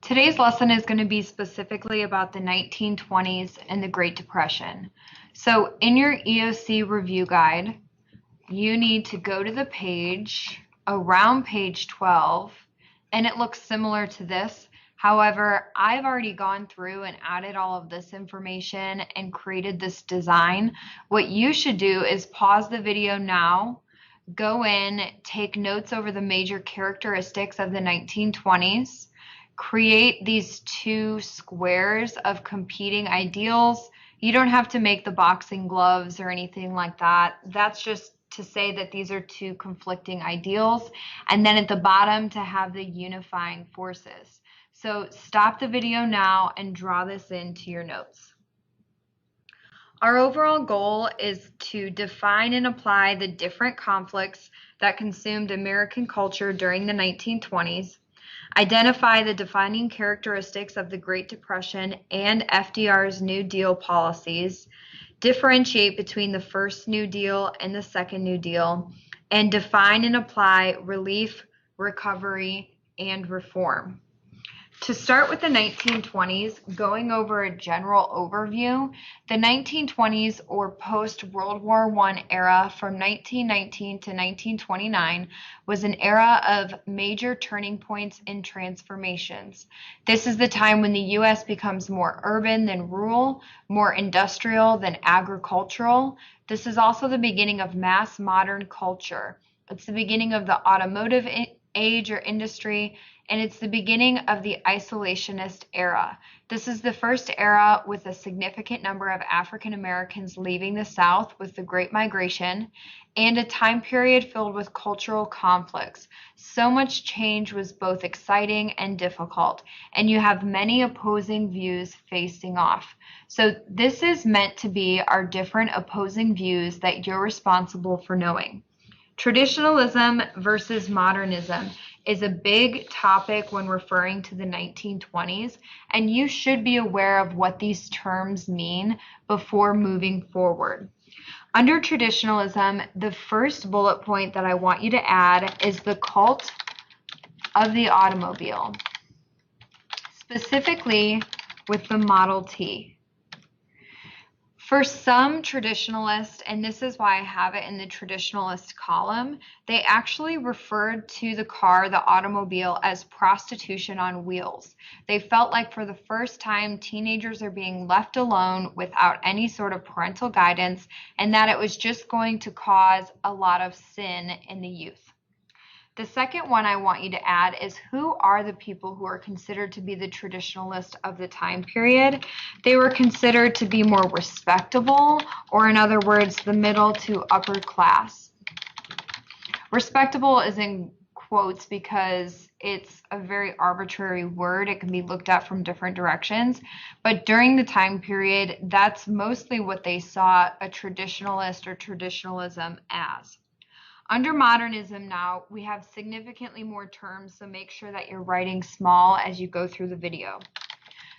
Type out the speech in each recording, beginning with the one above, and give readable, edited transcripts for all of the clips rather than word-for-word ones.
Today's lesson is going to be specifically about the 1920s and the Great Depression. So in your EOC review guide, you need to go to the page around page 12, and it looks similar to this. However, I've already gone through and added all of this information and created this design. What you should do is pause the video now, go in, take notes over the major characteristics of the 1920s, create these two squares of competing ideals. You don't have to make the boxing gloves or anything like that. That's just to say that these are two conflicting ideals. And then at the bottom to have the unifying forces. So stop the video now and draw this into your notes. Our overall goal is to define and apply the different conflicts that consumed American culture during the 1920s, identify the defining characteristics of the Great Depression and FDR's New Deal policies, differentiate between the first New Deal and the second New Deal, and define and apply relief, recovery, and reform. To start with the 1920s, going over a general overview, the 1920s or post-World War I era from 1919 to 1929 was an era of major turning points and transformations. This is the time when the U.S. becomes more urban than rural, more industrial than agricultural. This is also the beginning of mass modern culture. It's the beginning of the automotive age or industry, and it's the beginning of the isolationist era. This is the first era with a significant number of African Americans leaving the South with the Great Migration, and a time period filled with cultural conflicts. So much change was both exciting and difficult, and you have many opposing views facing off. So this is meant to be our different opposing views that you're responsible for knowing. Traditionalism versus modernism is a big topic when referring to the 1920s, and you should be aware of what these terms mean before moving forward. Under traditionalism, the first bullet point that I want you to add is the cult of the automobile, specifically with the Model T. For some traditionalists, and this is why I have it in the traditionalist column, they actually referred to the car, the automobile, as prostitution on wheels. They felt like for the first time, teenagers are being left alone without any sort of parental guidance, and that it was just going to cause a lot of sin in the youth. The second one I want you to add is who are the people who are considered to be the traditionalists of the time period. They were considered to be more respectable, or in other words, the middle to upper class. Respectable is in quotes because it's a very arbitrary word. It can be looked at from different directions. But during the time period, that's mostly what they saw a traditionalist or traditionalism as. Under modernism now, we have significantly more terms, so make sure that you're writing small as you go through the video.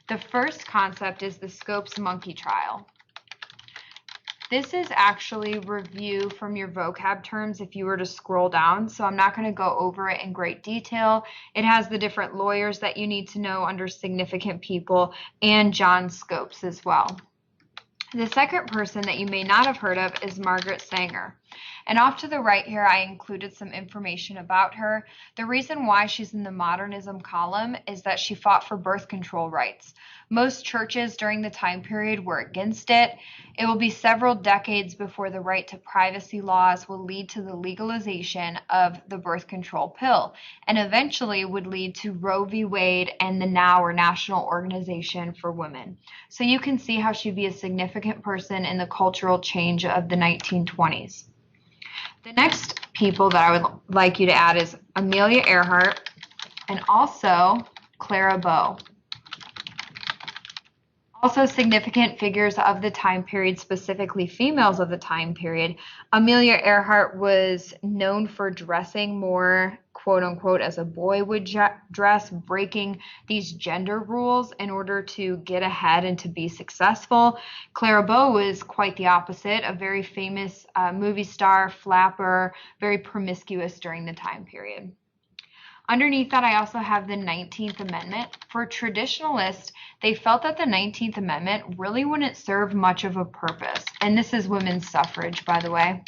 The first concept is the Scopes monkey trial. This is actually review from your vocab terms if you were to scroll down, so I'm not going to go over it in great detail. It has the different lawyers that you need to know under significant people and John Scopes as well. The second person that you may not have heard of is Margaret Sanger. And off to the right here, I included some information about her. The reason why she's in the modernism column is that she fought for birth control rights. Most churches during the time period were against it. It will be several decades before the right to privacy laws will lead to the legalization of the birth control pill, and eventually would lead to Roe v. Wade and the NOW, or National Organization for Women. So you can see how she'd be a significant person in the cultural change of the 1920s. The next people that I would like you to add is Amelia Earhart and also Clara Bow. Also significant figures of the time period, specifically females of the time period. Amelia Earhart was known for dressing more, quote unquote, as a boy would dress, breaking these gender rules in order to get ahead and to be successful. Clara Bow was quite the opposite, a very famous movie star, flapper, very promiscuous during the time period. Underneath that, I also have the 19th Amendment. For traditionalists, they felt that the 19th Amendment really wouldn't serve much of a purpose. And this is women's suffrage, by the way,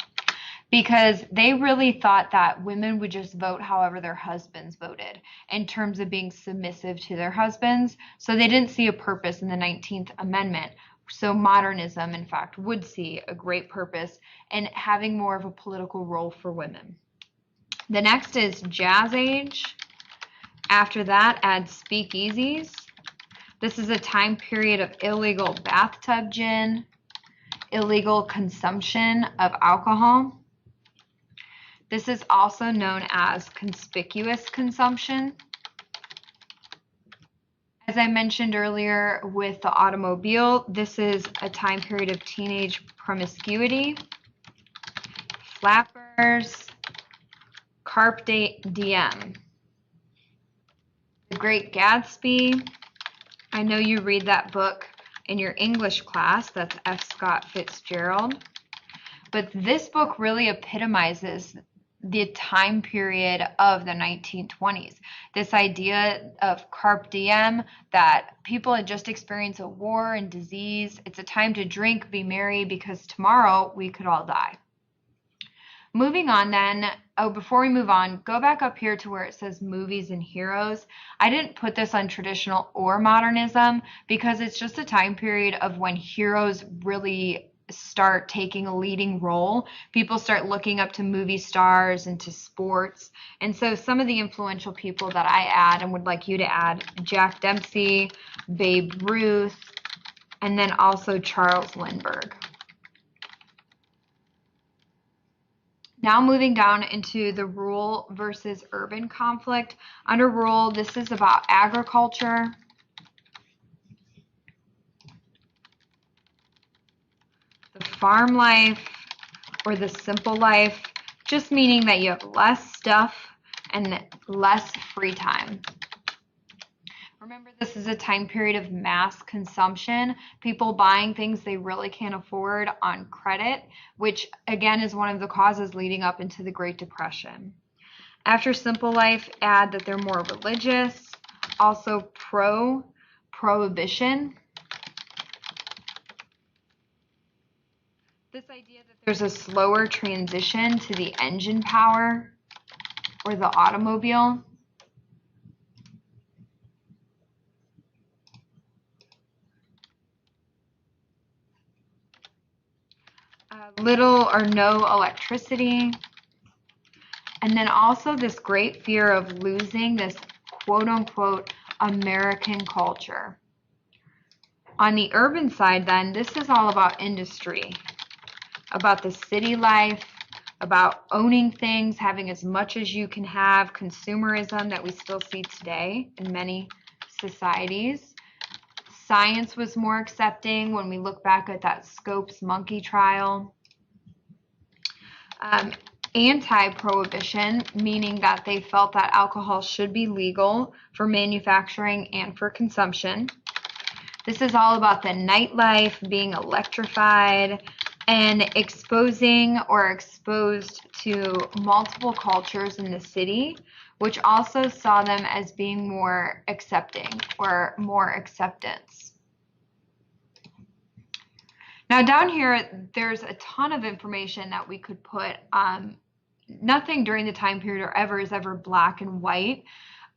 because they really thought that women would just vote however their husbands voted in terms of being submissive to their husbands. So they didn't see a purpose in the 19th Amendment. So modernism, in fact, would see a great purpose in having more of a political role for women. The next is Jazz Age. After that, add speakeasies. This is a time period of illegal bathtub gin, illegal consumption of alcohol. This is also known as conspicuous consumption. As I mentioned earlier with the automobile, this is a time period of teenage promiscuity, flappers, carpe diem. The Great Gatsby. I know you read that book in your English class. That's F. Scott Fitzgerald. But this book really epitomizes the time period of the 1920s. This idea of carpe diem, that people had just experienced a war and disease. It's a time to drink, be merry, because tomorrow we could all die. Moving on then, before we move on, go back up here to where it says movies and heroes. I didn't put this on traditional or modernism because it's just a time period of when heroes really start taking a leading role. People start looking up to movie stars and to sports. And so some of the influential people that I add and would like you to add: Jack Dempsey, Babe Ruth, and then also Charles Lindbergh. Now moving down into the rural versus urban conflict. Under rural, this is about agriculture, the farm life, or the simple life, just meaning that you have less stuff and less free time. Remember, this is a time period of mass consumption, people buying things they really can't afford on credit, which again is one of the causes leading up into the Great Depression. After simple life, add that they're more religious, also pro-prohibition. This idea that there's a slower transition to the engine power or the automobile. Little or no electricity, and then also this great fear of losing this quote-unquote American culture. On the urban side then, this is all about industry, about the city life, about owning things, having as much as you can have, consumerism that we still see today in many societies. Science was more accepting when we look back at that Scopes monkey trial. Anti-prohibition, meaning that they felt that alcohol should be legal for manufacturing and for consumption. This is all about the nightlife, being electrified, and exposing or exposed to multiple cultures in the city, which also saw them as being more accepting or more acceptance. Now down here, there's a ton of information that we could put. Nothing during the time period or ever is ever black and white,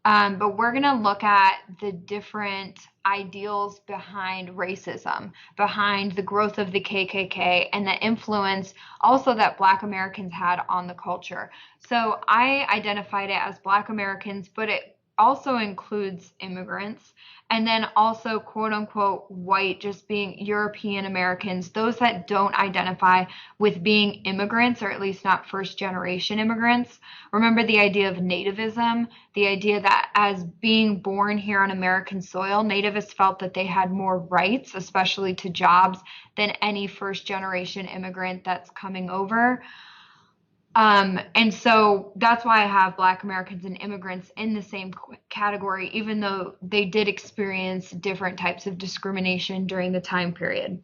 but we're going to look at the different ideals behind racism, behind the growth of the KKK, and the influence also that Black Americans had on the culture. So I identified it as Black Americans, but it also includes immigrants, and then also quote unquote white, just being European Americans, those that don't identify with being immigrants, or at least not first generation immigrants. Remember the idea of nativism, the idea that as being born here on American soil, nativists felt that they had more rights, especially to jobs, than any first generation immigrant that's coming over. And so that's why I have Black Americans and immigrants in the same category, even though they did experience different types of discrimination during the time period.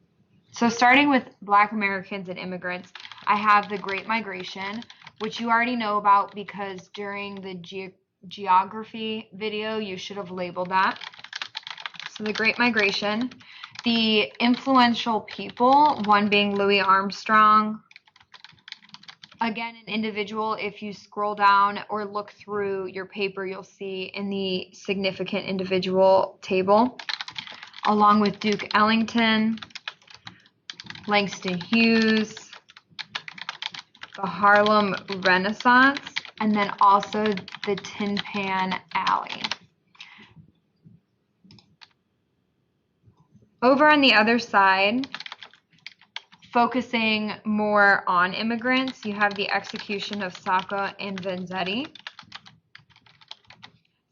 So starting with Black Americans and immigrants, I have the Great Migration, which you already know about because during the geography video, you should have labeled that. So the Great Migration, the influential people, one being Louis Armstrong. Again, an individual, if you scroll down or look through your paper, you'll see in the significant individual table, along with Duke Ellington, Langston Hughes, the Harlem Renaissance, and then also the Tin Pan Alley. Over on the other side, focusing more on immigrants, you have the execution of Sacco and Vanzetti.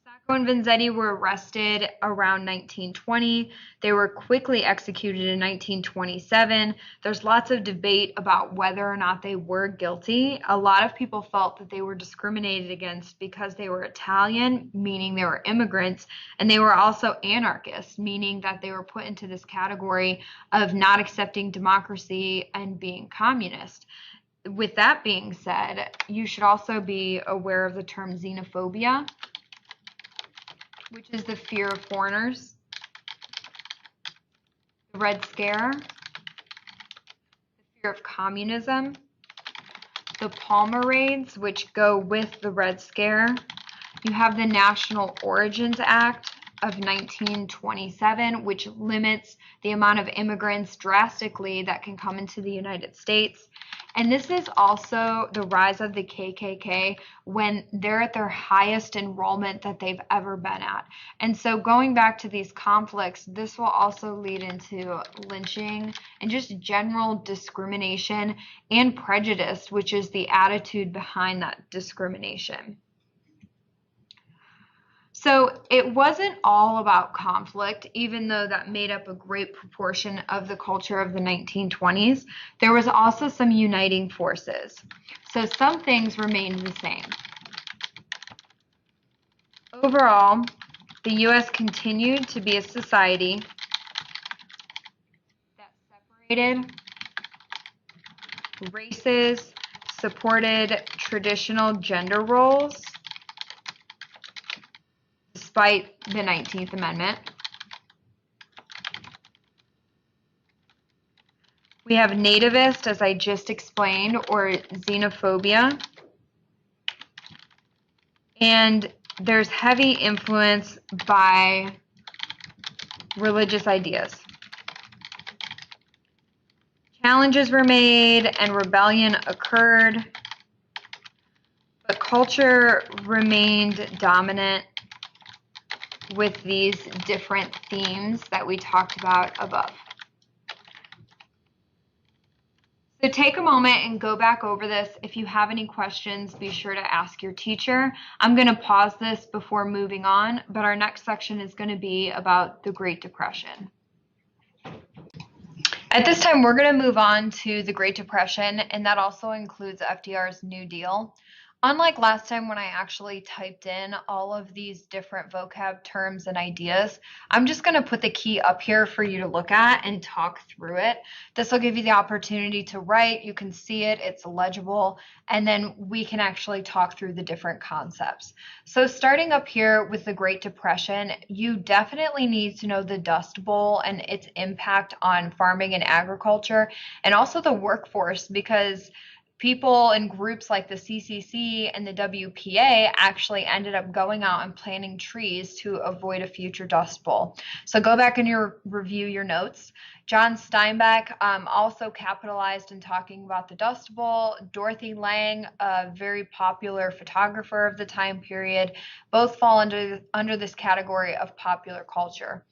Sacco and Vanzetti were arrested around 1920. They were quickly executed in 1927. There's lots of debate about whether or not they were guilty. A lot of people felt that they were discriminated against because they were Italian, meaning they were immigrants, and they were also anarchists, meaning that they were put into this category of not accepting democracy and being communist. With that being said, you should also be aware of the term xenophobia, which is the fear of foreigners. The Red Scare, the fear of communism, the Palmer Raids, which go with the Red Scare. You have the National Origins Act of 1927, which limits the amount of immigrants drastically that can come into the United States. And this is also the rise of the KKK when they're at their highest enrollment that they've ever been at. And so going back to these conflicts, this will also lead into lynching and just general discrimination and prejudice, which is the attitude behind that discrimination. So it wasn't all about conflict, even though that made up a great proportion of the culture of the 1920s. There was also some uniting forces. So some things remained the same. Overall, the U.S. continued to be a society that separated races, supported traditional gender roles, despite the 19th Amendment. We have nativist, as I just explained, or xenophobia. And there's heavy influence by religious ideas. Challenges were made and rebellion occurred, but culture remained dominant with these different themes that we talked about above. So take a moment and go back over this. If you have any questions, be sure to ask your teacher. I'm going to pause this before moving on, but our next section is going to be about the Great Depression. At this time, we're going to move on to the Great Depression, and that also includes FDR's New Deal. Unlike last time when I actually typed in all of these different vocab terms and ideas, I'm just going to put the key up here for you to look at and talk through it. This will give you the opportunity to write. You can see it, it's legible, and then we can actually talk through the different concepts. So starting up here with the Great Depression, you definitely need to know the Dust Bowl and its impact on farming and agriculture, and also the workforce, because people in groups like the CCC and the WPA actually ended up going out and planting trees to avoid a future Dust Bowl. So go back and review your notes. John Steinbeck also capitalized in talking about the Dust Bowl. Dorothy Lang, a very popular photographer of the time period, both fall under this category of popular culture.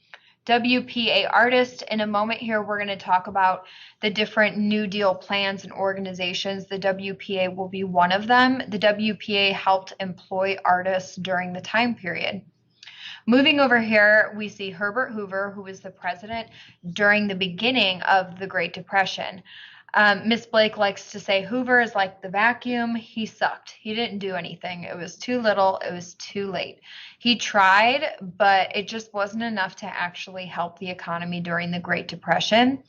WPA artist. In a moment here, we're going to talk about the different New Deal plans and organizations. The WPA will be one of them. The WPA helped employ artists during the time period. Moving over here, we see Herbert Hoover, who was the president during the beginning of the Great Depression. Miss Blake likes to say Hoover is like the vacuum. He sucked. He didn't do anything. It was too little. It was too late. He tried, but it just wasn't enough to actually help the economy during the Great Depression.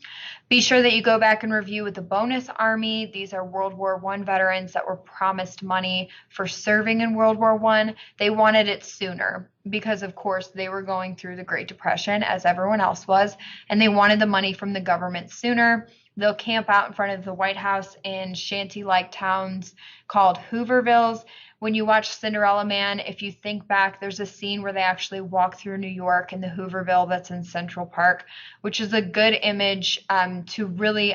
Be sure that you go back and review with the bonus army. These are World War I veterans that were promised money for serving in World War I. They wanted it sooner because, of course, they were going through the Great Depression as everyone else was, and they wanted the money from the government sooner. They'll camp out in front of the White House in shanty-like towns called Hoovervilles. When you watch Cinderella Man, if you think back, there's a scene where they actually walk through New York in the Hooverville that's in Central Park, which is a good image to really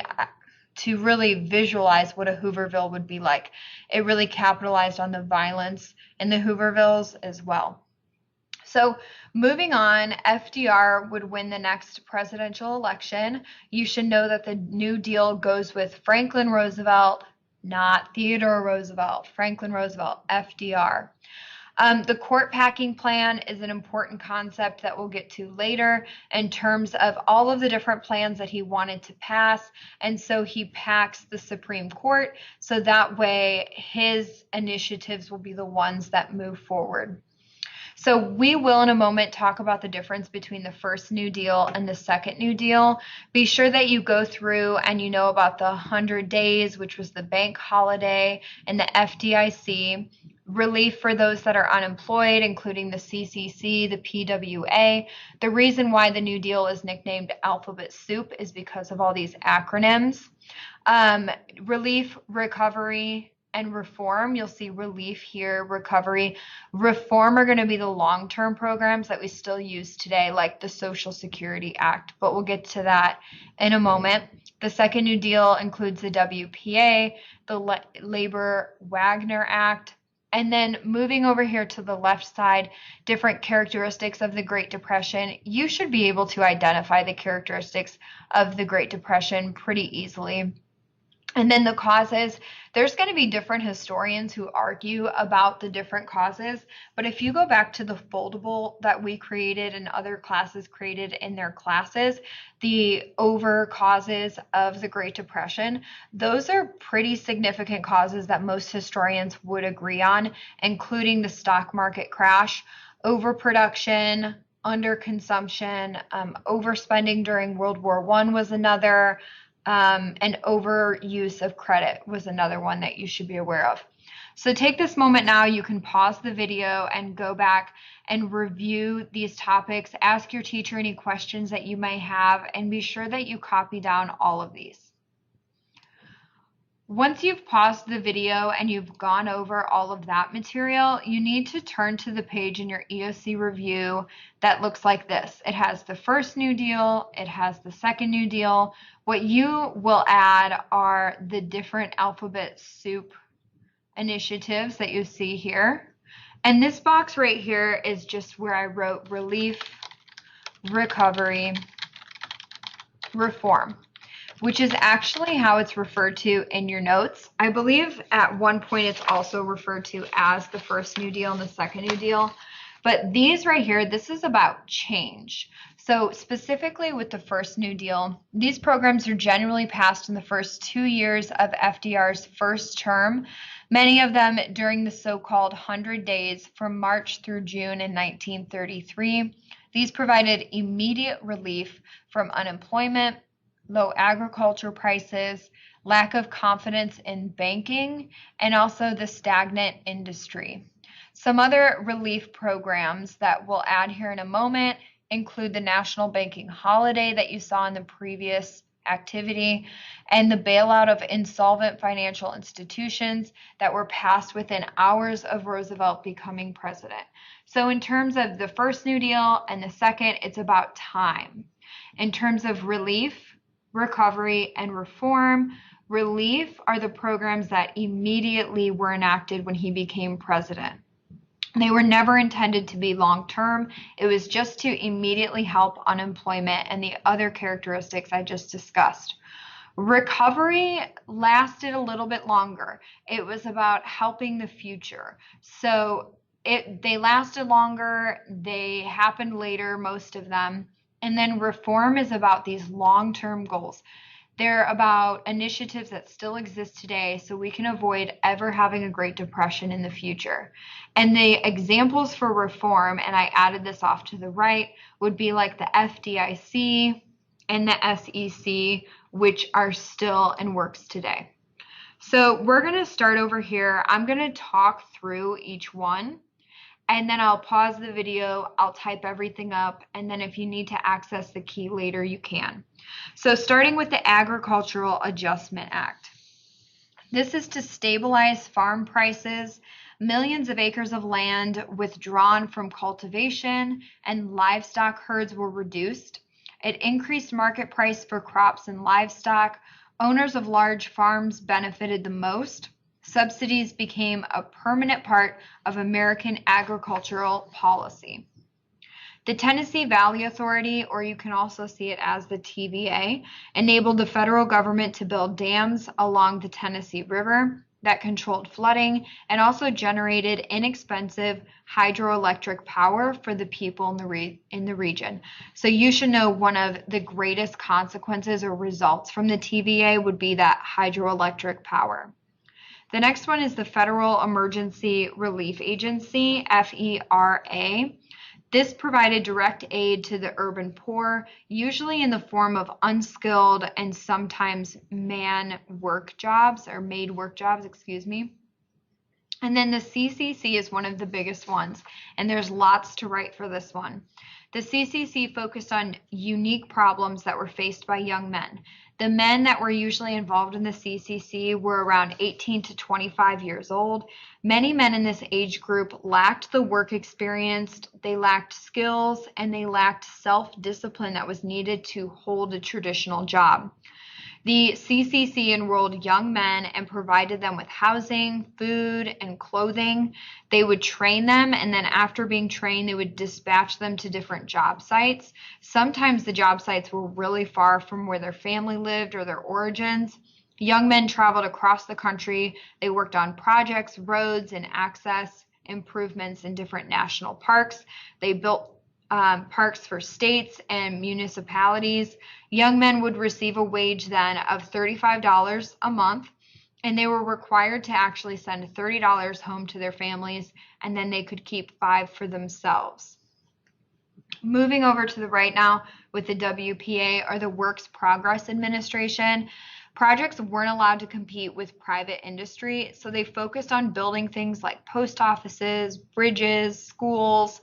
visualize what a Hooverville would be like. It really capitalized on the violence in the Hoovervilles as well. So moving on, FDR would win the next presidential election. You should know that the New Deal goes with Franklin Roosevelt, not Theodore Roosevelt, Franklin Roosevelt, FDR. The court packing plan is an important concept that we'll get to later in terms of all of the different plans that he wanted to pass. And so he packs the Supreme Court so that way his initiatives will be the ones that move forward. So we will in a moment talk about the difference between the first New Deal and the second New Deal. Be sure that you go through and you know about the 100 days, which was the bank holiday, and the FDIC, relief for those that are unemployed, including the CCC, the PWA. The reason why the New Deal is nicknamed alphabet soup is because of all these acronyms. Relief, recovery, and reform. You'll see relief here, recovery. Reform are going to be the long-term programs that we still use today, like the Social Security Act, but we'll get to that in a moment. The second New Deal includes the WPA, the Labor Wagner Act, and then moving over here to the left side, different characteristics of the Great Depression. You should be able to identify the characteristics of the Great Depression pretty easily. And then the causes, there's going to be different historians who argue about the different causes. But if you go back to the foldable that we created and other classes created in their classes, the over causes of the Great Depression, those are pretty significant causes that most historians would agree on, including the stock market crash, overproduction, underconsumption, overspending during World War I was another. And overuse of credit was another one that you should be aware of. So take this moment now. You can pause the video and go back and review these topics. Ask your teacher any questions that you may have, and be sure that you copy down all of these. Once you've paused the video and you've gone over all of that material, you need to turn to the page in your EOC review that looks like this. It has the first New Deal, it has the second New Deal. What you will add are the different alphabet soup initiatives that you see here. And this box right here is just where I wrote relief, recovery, reform, which is actually how it's referred to in your notes. I believe at one point it's also referred to as the first New Deal and the second New Deal. But these right here, this is about change. So specifically with the first New Deal, these programs are generally passed in the first 2 years of FDR's first term, many of them during the so-called 100 days from March through June in 1933. These provided immediate relief from unemployment, low agriculture prices, lack of confidence in banking, and also the stagnant industry. Some other relief programs that we'll add here in a moment include the national banking holiday that you saw in the previous activity, and the bailout of insolvent financial institutions that were passed within hours of Roosevelt becoming president. So in terms of the first New Deal and the second, it's about time. In terms of relief, recovery, and reform, relief are the programs that immediately were enacted when he became president. They were never intended to be long-term. It was just to immediately help unemployment and the other characteristics I just discussed. Recovery lasted a little bit longer. It was about helping the future. So they lasted longer. They happened later, most of them. And then reform is about these long-term goals. They're about initiatives that still exist today so we can avoid ever having a Great Depression in the future. And the examples for reform, and I added this off to the right, would be like the FDIC and the SEC, which are still in works today. So we're going to start over here. I'm going to talk through each one, and then I'll pause the video, I'll type everything up, and then if you need to access the key later, you can. So starting with the Agricultural Adjustment Act. This is to stabilize farm prices. Millions of acres of land withdrawn from cultivation and livestock herds were reduced. It increased market price for crops and livestock. Owners of large farms benefited the most. Subsidies became a permanent part of American agricultural policy. The Tennessee Valley Authority, or you can also see it as the TVA, enabled the federal government to build dams along the Tennessee River that controlled flooding and also generated inexpensive hydroelectric power for the people in the region. So you should know one of the greatest consequences or results from the TVA would be that hydroelectric power. The next one is the Federal Emergency Relief Agency, FERA. This provided direct aid to the urban poor, usually in the form of unskilled and sometimes maid work jobs. And then the CCC is one of the biggest ones, and there's lots to write for this one. The CCC focused on unique problems that were faced by young men. The men that were usually involved in the CCC were around 18 to 25 years old. Many men in this age group lacked the work experience, they lacked skills, and they lacked self-discipline that was needed to hold a traditional job. The CCC enrolled young men and provided them with housing, food, and clothing. They would train them, and then after being trained, they would dispatch them to different job sites. Sometimes the job sites were really far from where their family lived or their origins. Young men traveled across the country. They worked on projects, roads, and access improvements in different national parks. They built parks for states and municipalities. Young men would receive a wage then of $35 a month, and they were required to actually send $30 home to their families, and then they could keep $5 for themselves. Moving over to the right now with the WPA, or the Works Progress Administration. Projects weren't allowed to compete with private industry, so they focused on building things like post offices, bridges, schools,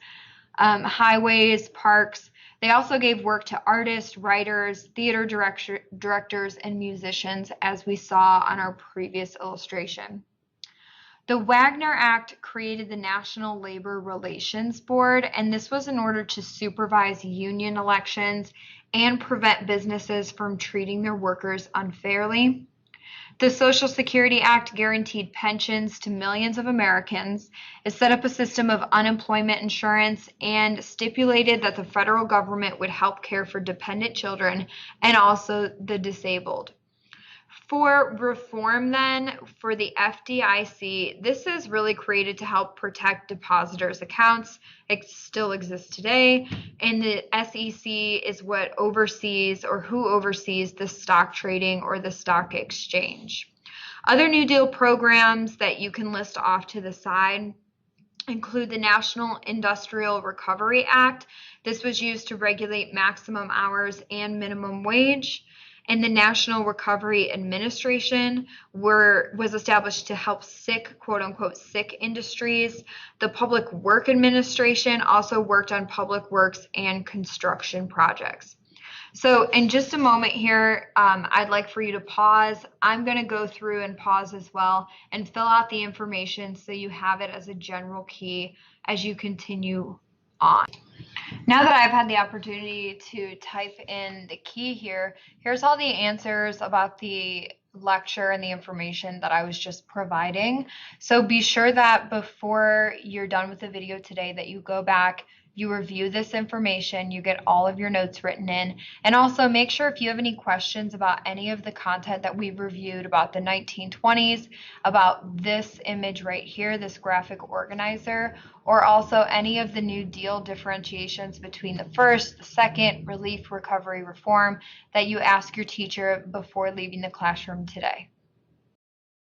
highways, parks. They also gave work to artists, writers, theater directors, and musicians, as we saw on our previous illustration. The Wagner Act created the National Labor Relations Board, and this was in order to supervise union elections and prevent businesses from treating their workers unfairly. The Social Security Act guaranteed pensions to millions of Americans. It set up a system of unemployment insurance and stipulated that the federal government would help care for dependent children and also the disabled. For reform then, for the FDIC, this is really created to help protect depositors' accounts. It still exists today. And the SEC is what oversees, or who oversees, the stock trading or the stock exchange. Other New Deal programs that you can list off to the side include the National Industrial Recovery Act. This was used to regulate maximum hours and minimum wage. And the National Recovery Administration was established to help sick, quote-unquote, sick industries. The Public Work Administration also worked on public works and construction projects. So in just a moment here, I'd like for you to pause. I'm going to go through and pause as well and fill out the information so you have it as a general key as you continue on. Now that I've had the opportunity to type in the key here, here's all the answers about the lecture and the information that I was just providing. So be sure that before you're done with the video today that you go back, You review this information, you get all of your notes written in, and also make sure if you have any questions about any of the content that we've reviewed about the 1920s, about this image right here, this graphic organizer, or also any of the New Deal differentiations between the first, the second, relief, recovery, reform, that you ask your teacher before leaving the classroom today.